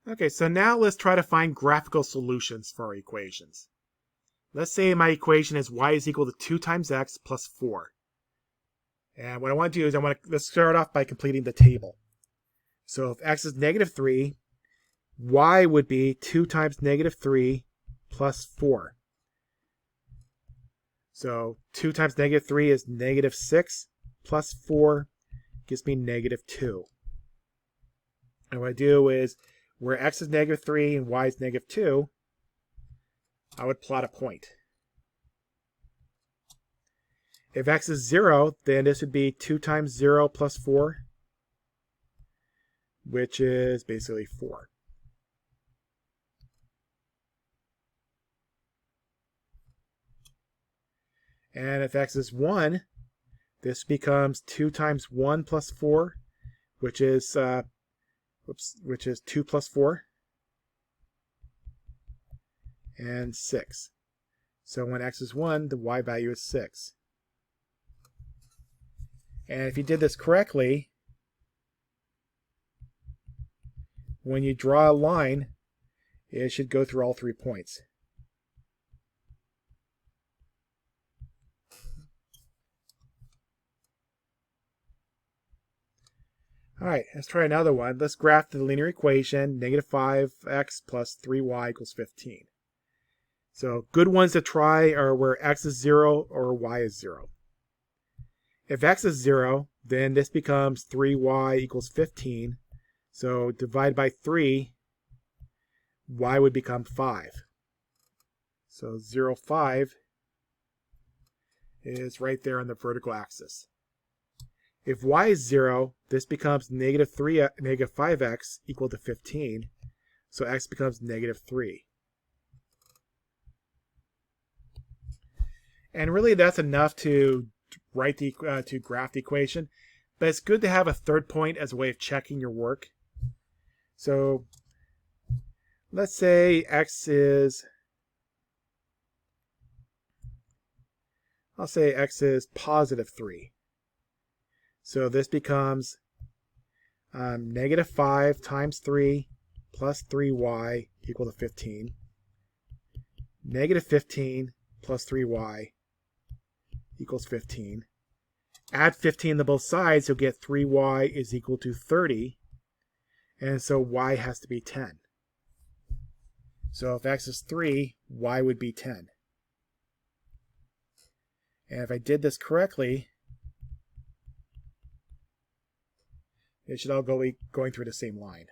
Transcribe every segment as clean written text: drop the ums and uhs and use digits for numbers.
Okay, so now let's try to find graphical solutions for our equations. Let's say my equation is y is equal to 2 times x plus 4. And what I want to do is let's start off by completing the table. So if x is negative 3, y would be 2 times negative 3 plus 4. So 2 times negative 3 is negative 6 plus 4 gives me negative 2. And what I do is, where x is negative 3 and y is negative 2, I would plot a point. If x is 0, then this would be 2 times 0 plus 4, which is basically 4. And if x is 1, this becomes 2 times 1 plus 4, which is 2 plus 4, and 6. So when x is 1, the y value is 6. And if you did this correctly, when you draw a line, it should go through all 3 points. All right, let's try another one. Let's graph the linear equation, negative 5x plus 3y equals 15. So good ones to try are where x is 0 or y is 0. If x is 0, then this becomes 3y equals 15. So divide by 3, y would become 5. So 0, 5 is right there on the vertical axis. If y is 0, this becomes negative 5x equal to 15. So x becomes negative 3. And really that's enough to write to graph the equation. But it's good to have a third point as a way of checking your work. So let's say x is, I'll say x is positive 3. So this becomes negative 5 times 3 plus 3y equal to 15. Negative 15 plus 3y equals 15. Add 15 to both sides, you'll get 3y is equal to 30. And so y has to be 10. So if x is 3, y would be 10. And if I did this correctly, it should all going through the same line.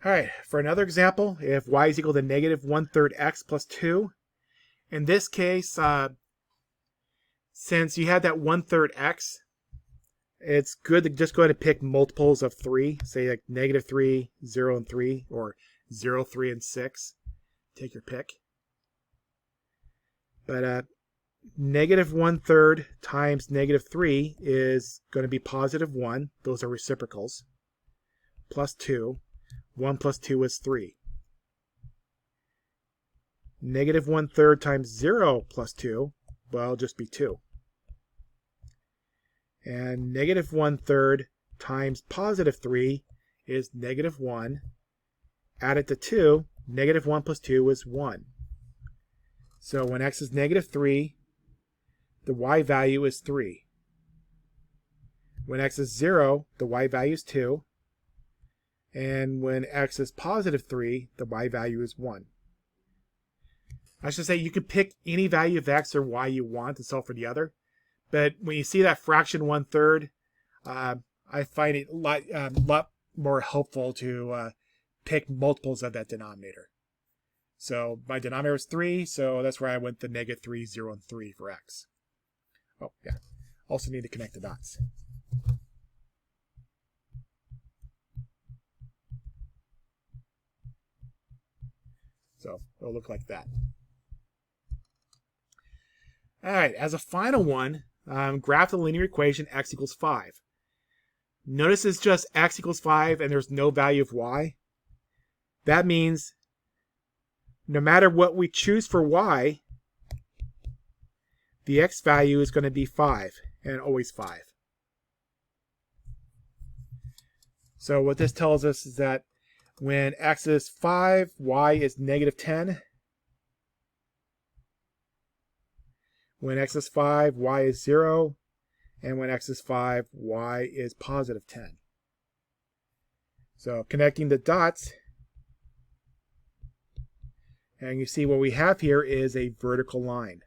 All right, for another example, if y is equal to negative 1/3 x plus 2, in this case, since you had that 1/3 x, it's good to just go ahead and pick multiples of 3, say like negative 3, 0, and 3, or 0, 3, and 6. Take your pick. But negative 1/3 times negative 3 is going to be positive 1. Those are reciprocals. Plus 2. 1 plus 2 is 3. Negative 1/3 times 0 plus 2, well, it'll just be 2. And negative 1/3 times positive 3 is negative 1. Add it to 2, negative 1 plus 2 is 1. So when x is negative 3, the y value is 3. When x is 0, the y value is 2. And when x is positive 3, the y value is 1. I should say you can pick any value of x or y you want to solve for the other. But when you see that fraction 1/3, I find it a lot more helpful to pick multiples of that denominator. So my denominator is 3, so that's where I went the negative 3, 0, and 3 for x. Oh, yeah. Also need to connect the dots. So it'll look like that. All right, as a final one, graph the linear equation x equals 5. Notice it's just x equals 5 and there's no value of y. That means no matter what we choose for y, the x value is going to be 5, and always 5. So what this tells us is that when x is 5, y is negative 10. When x is 5, y is 0. And when x is 5, y is positive 10. So connecting the dots, and you see what we have here is a vertical line.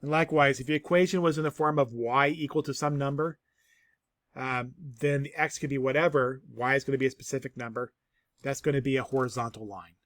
And likewise, if the equation was in the form of y equal to some number, then the x could be whatever, y is going to be a specific number. That's going to be a horizontal line.